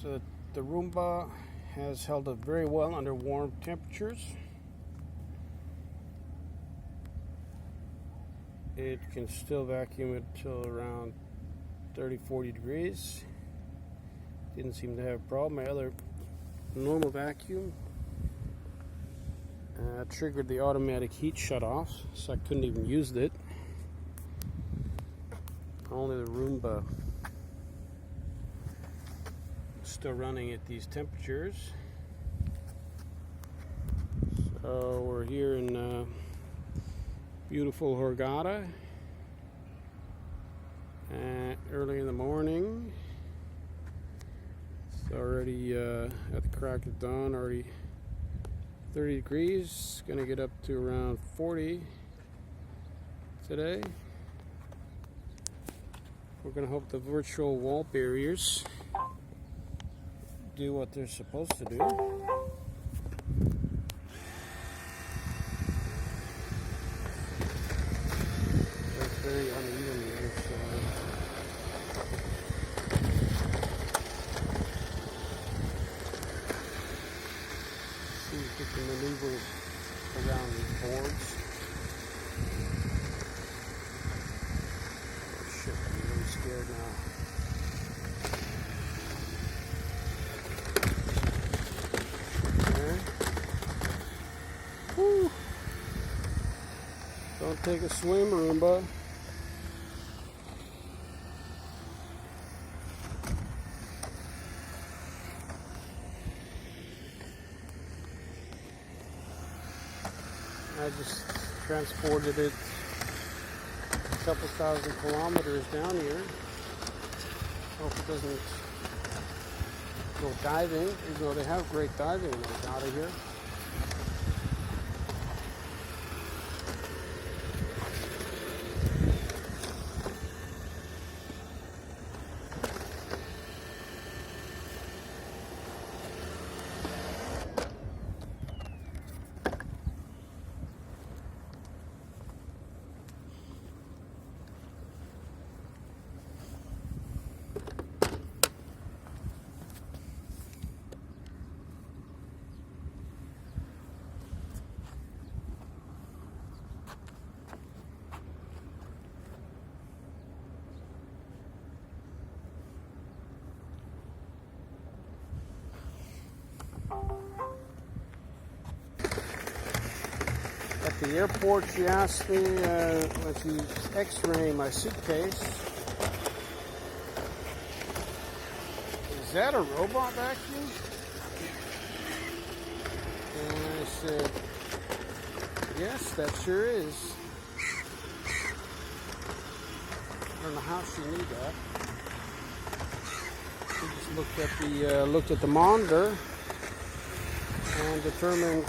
So the Roomba has held up very well under warm temperatures. It can still vacuum it till around 30-40 degrees. Didn't seem to have a problem. My other normal vacuum triggered the automatic heat shut off, so I couldn't even use it. Only the Roomba still running at these temperatures. So we're here in beautiful Hurghada, early in the morning. It's already at the crack of dawn, already 30 degrees, gonna get up to around 40 today. We're gonna hope the virtual wall barriers do what they're supposed to do. It's very uneven here, so see if we can maneuver around these boards. Oh shit, I'm really scared now. Woo. Don't take a swim, Roomba. I just transported it a couple thousand kilometers down here. Hope it doesn't go diving, even though they have great diving out of here. At the airport, she asked me, let's use X-ray my suitcase. Is that a robot vacuum? And I said, yes, that sure is. I don't know how she knew that. She just looked at the monitor and determined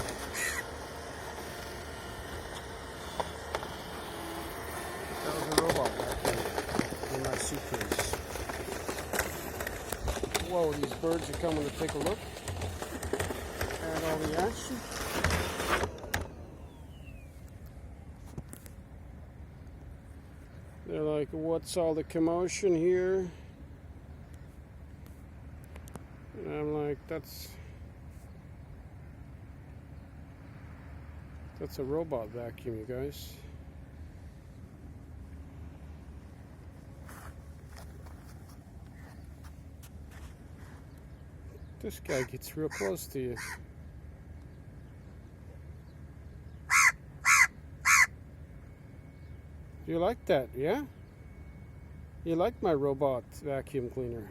that was a robot vacuum in my suitcase. Whoa, these birds are coming to take a look at all the action. They're like, what's all the commotion here? And I'm like, that's a robot vacuum, you guys. This guy gets real close to you. You like that, yeah? You like my robot vacuum cleaner?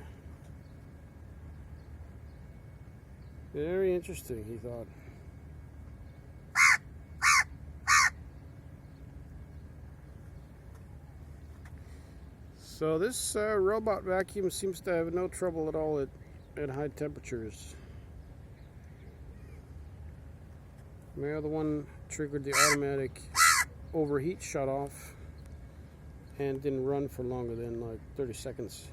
Very interesting, he thought. So this robot vacuum seems to have no trouble at all at high temperatures. My other one triggered the automatic overheat shut off and didn't run for longer than like 30 seconds.